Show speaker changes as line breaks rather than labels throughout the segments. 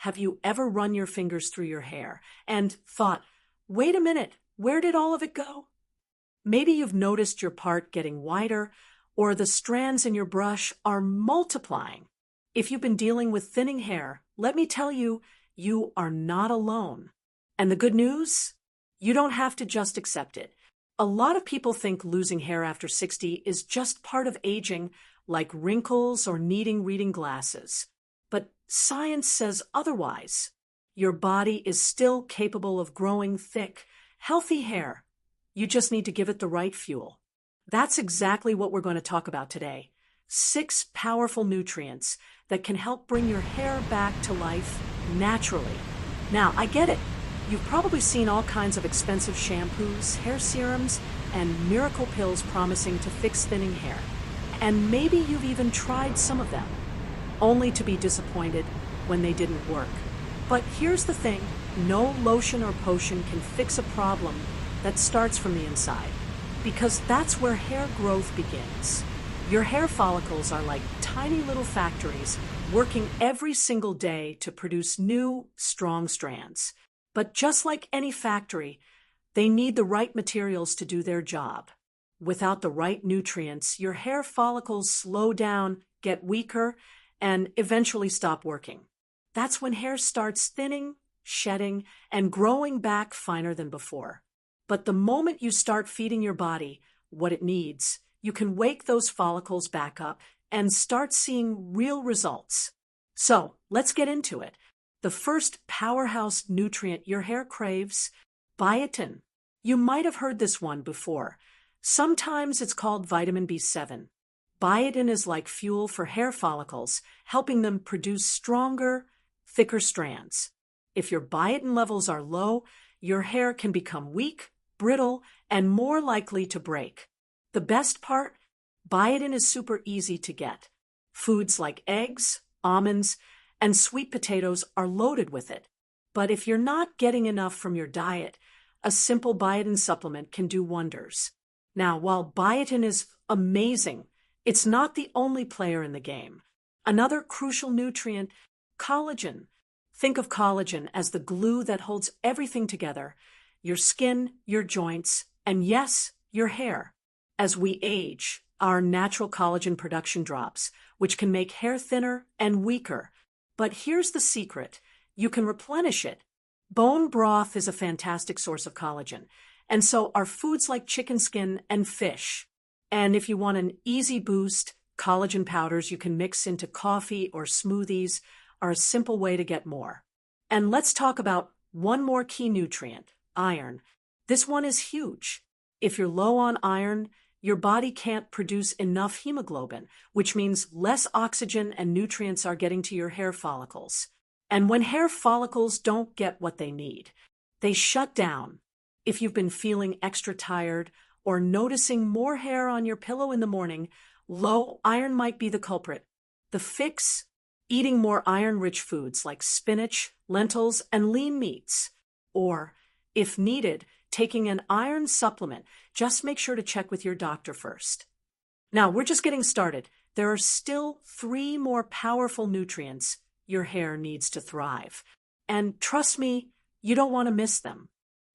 have you ever run your fingers through your hair and thought, wait a minute, where did all of it go? Maybe you've noticed your part getting wider, or the strands in your brush are multiplying. If you've been dealing with thinning hair, let me tell you, you are not alone. And the good news? You don't have to just accept it. A lot of people think losing hair after 60 is just part of aging, like wrinkles or needing reading glasses. But science says otherwise. Your body is still capable of growing thick, healthy hair. You just need to give it the right fuel. That's exactly what we're going to talk about today. 6 powerful nutrients that can help bring your hair back to life naturally. Now, I get it. You've probably seen all kinds of expensive shampoos, hair serums, and miracle pills promising to fix thinning hair. And maybe you've even tried some of them, only to be disappointed when they didn't work. But here's the thing, no lotion or potion can fix a problem that starts from the inside, because that's where hair growth begins. Your hair follicles are like tiny little factories working every single day to produce new, strong strands. But just like any factory, they need the right materials to do their job. Without the right nutrients, your hair follicles slow down, get weaker, and eventually stop working. That's when hair starts thinning, shedding, and growing back finer than before. But the moment you start feeding your body what it needs, you can wake those follicles back up and start seeing real results. So let's get into it. The first powerhouse nutrient your hair craves, biotin. You might have heard this one before. Sometimes it's called vitamin B7. Biotin is like fuel for hair follicles, helping them produce stronger, thicker strands. If your biotin levels are low, your hair can become weak, brittle, and more likely to break. The best part? Biotin is super easy to get. Foods like eggs, almonds, and sweet potatoes are loaded with it. But if you're not getting enough from your diet, a simple biotin supplement can do wonders. Now, while biotin is amazing, it's not the only player in the game. Another crucial nutrient, collagen. Think of collagen as the glue that holds everything together, your skin, your joints, and yes, your hair. As we age, our natural collagen production drops, which can make hair thinner and weaker. But here's the secret. You can replenish it. Bone broth is a fantastic source of collagen, and so are foods like chicken skin and fish. And if you want an easy boost, collagen powders you can mix into coffee or smoothies are a simple way to get more. And let's talk about one more key nutrient, iron. This one is huge. If you're low on iron, your body can't produce enough hemoglobin, which means less oxygen and nutrients are getting to your hair follicles. And when hair follicles don't get what they need, they shut down. If you've been feeling extra tired or noticing more hair on your pillow in the morning, low iron might be the culprit. The fix? Eating more iron-rich foods like spinach, lentils, and lean meats. Or, if needed, taking an iron supplement. Just make sure to check with your doctor first. Now, we're just getting started. There are still 3 more powerful nutrients your hair needs to thrive. And trust me, you don't want to miss them.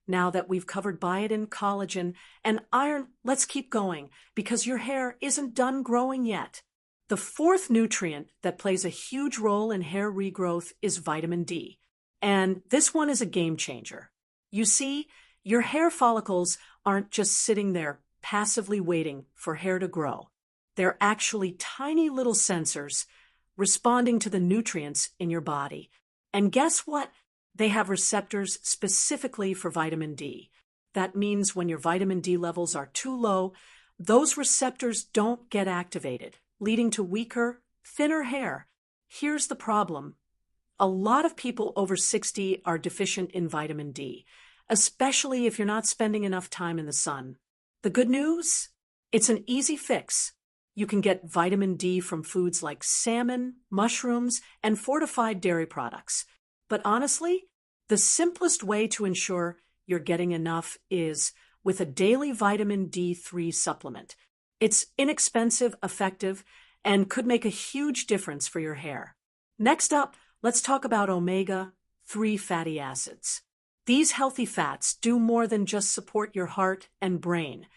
Now that we've covered biotin, collagen, and iron, let's keep going, because your hair isn't done growing yet. The 4th nutrient that plays a huge role in hair regrowth is vitamin D. And this one is a game changer. You see, your hair follicles aren't just sitting there passively waiting for hair to grow. They're actually tiny little sensors responding to the nutrients in your body. And guess what? They have receptors specifically for vitamin D. That means when your vitamin D levels are too low, those receptors don't get activated, leading to weaker, thinner hair. Here's the problem. A lot of people over 60 are deficient in vitamin D, especially if you're not spending enough time in the sun. The good news? It's an easy fix. You can get vitamin D from foods like salmon, mushrooms, and fortified dairy products. But honestly, the simplest way to ensure you're getting enough is with a daily vitamin D3 supplement. It's inexpensive, effective, and could make a huge difference for your hair. Next up, let's talk about omega-3 fatty acids. These healthy fats do more than just support your heart and brain.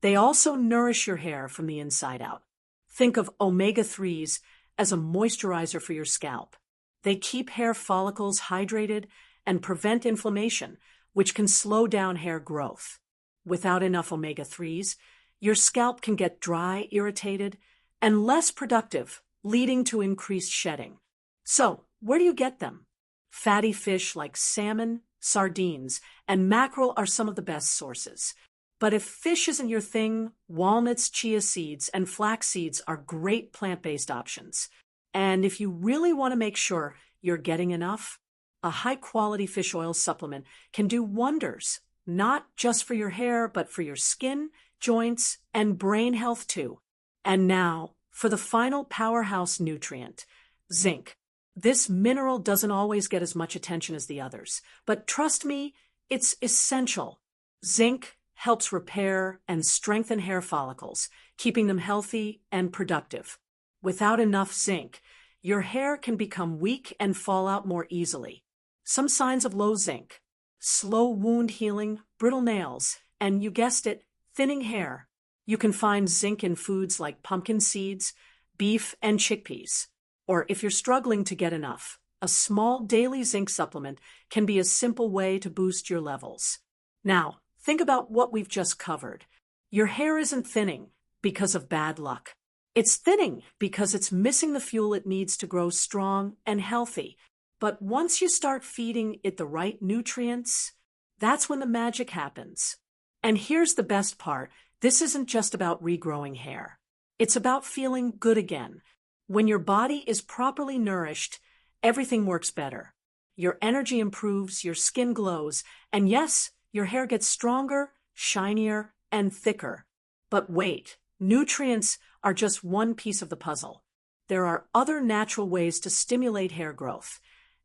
They also nourish your hair from the inside out. Think of omega-3s as a moisturizer for your scalp. They keep hair follicles hydrated and prevent inflammation, which can slow down hair growth. Without enough omega-3s, your scalp can get dry, irritated, and less productive, leading to increased shedding. So, where do you get them? Fatty fish like salmon, sardines, and mackerel are some of the best sources. But if fish isn't your thing, walnuts, chia seeds, and flax seeds are great plant-based options. And if you really want to make sure you're getting enough, a high-quality fish oil supplement can do wonders, not just for your hair, but for your skin, joints, and brain health too. And now, for the final powerhouse nutrient, zinc. This mineral doesn't always get as much attention as the others, but trust me, it's essential. Zinc helps repair and strengthen hair follicles, keeping them healthy and productive. Without enough zinc, your hair can become weak and fall out more easily. Some signs of low zinc: slow wound healing, brittle nails, and you guessed it, thinning hair. You can find zinc in foods like pumpkin seeds, beef, and chickpeas. Or if you're struggling to get enough, a small daily zinc supplement can be a simple way to boost your levels. Now, think about what we've just covered. Your hair isn't thinning because of bad luck. It's thinning because it's missing the fuel it needs to grow strong and healthy. But once you start feeding it the right nutrients, that's when the magic happens. And here's the best part. This isn't just about regrowing hair. It's about feeling good again. When your body is properly nourished, everything works better. Your energy improves, your skin glows, and yes, your hair gets stronger, shinier, and thicker. But wait, nutrients are just one piece of the puzzle. There are other natural ways to stimulate hair growth,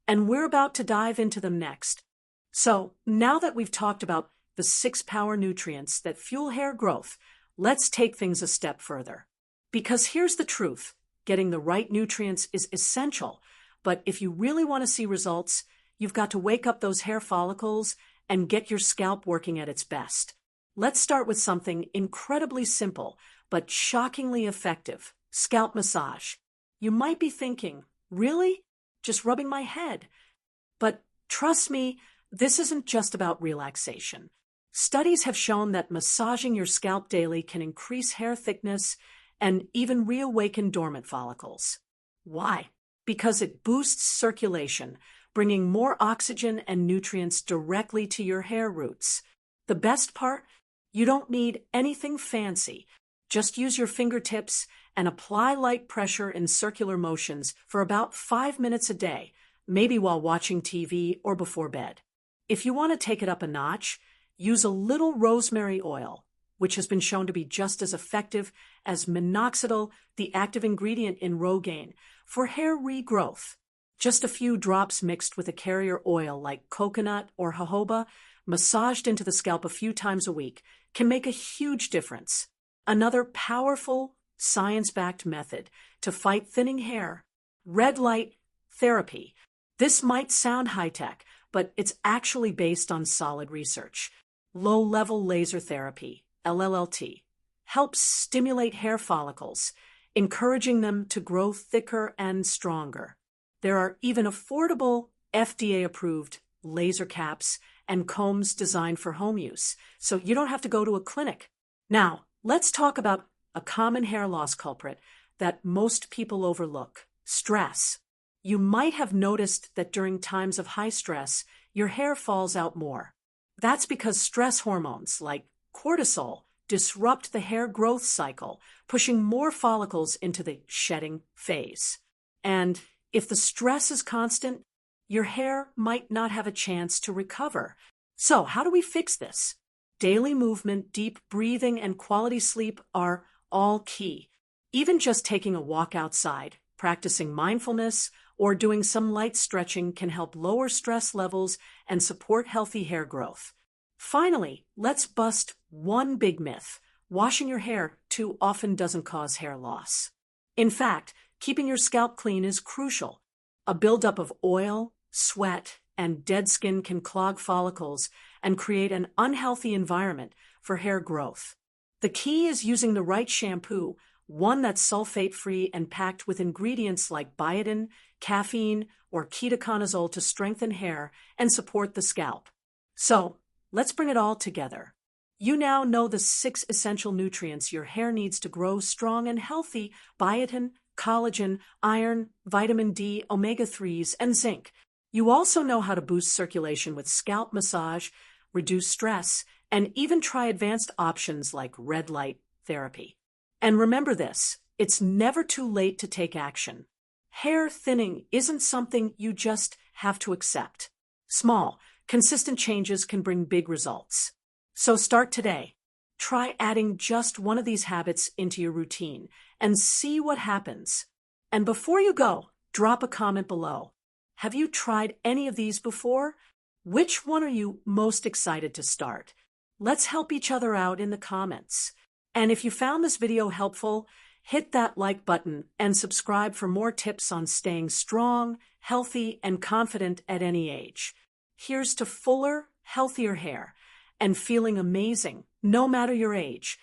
and we're about to dive into them next. So, now that we've talked about the 6 power nutrients that fuel hair growth, let's take things a step further. Because here's the truth. Getting the right nutrients is essential, but if you really want to see results, you've got to wake up those hair follicles and get your scalp working at its best. Let's start with something incredibly simple, but shockingly effective: scalp massage. You might be thinking, really? Just rubbing my head? But trust me, this isn't just about relaxation. Studies have shown that massaging your scalp daily can increase hair thickness and even reawaken dormant follicles. Why? Because it boosts circulation, bringing more oxygen and nutrients directly to your hair roots. The best part? You don't need anything fancy. Just use your fingertips and apply light pressure in circular motions for about 5 minutes a day, maybe while watching TV or before bed. If you want to take it up a notch, use a little rosemary oil, which has been shown to be just as effective as minoxidil, the active ingredient in Rogaine, for hair regrowth. Just a few drops mixed with a carrier oil like coconut or jojoba, massaged into the scalp a few times a week, can make a huge difference. Another powerful, science-backed method to fight thinning hair: red light therapy. This might sound high-tech, but it's actually based on solid research. Low-level laser therapy, LLT, helps stimulate hair follicles, encouraging them to grow thicker and stronger. There are even affordable, FDA-approved laser caps and combs designed for home use, so you don't have to go to a clinic. Now, let's talk about a common hair loss culprit that most people overlook: stress. You might have noticed that during times of high stress, your hair falls out more. That's because stress hormones like cortisol disrupt the hair growth cycle, pushing more follicles into the shedding phase. And if the stress is constant, your hair might not have a chance to recover. So how do we fix this? Daily movement, deep breathing, and quality sleep are all key. Even just taking a walk outside, practicing mindfulness, or doing some light stretching can help lower stress levels and support healthy hair growth. Finally, let's bust one big myth: washing your hair too often doesn't cause hair loss. In fact, keeping your scalp clean is crucial. A buildup of oil, sweat, and dead skin can clog follicles and create an unhealthy environment for hair growth. The key is using the right shampoo, one that's sulfate-free and packed with ingredients like biotin, caffeine, or ketoconazole to strengthen hair and support the scalp. So, let's bring it all together. You now know the 6 essential nutrients your hair needs to grow strong and healthy: biotin, collagen, iron, vitamin D, omega-3s, and zinc. You also know how to boost circulation with scalp massage, reduce stress, and even try advanced options like red light therapy. And remember this, it's never too late to take action. Hair thinning isn't something you just have to accept. Small, consistent changes can bring big results. So start today. Try adding just one of these habits into your routine and see what happens. And before you go, drop a comment below. Have you tried any of these before? Which one are you most excited to start? Let's help each other out in the comments. And if you found this video helpful, hit that like button and subscribe for more tips on staying strong, healthy, and confident at any age. Here's to fuller, healthier hair and feeling amazing, no matter your age.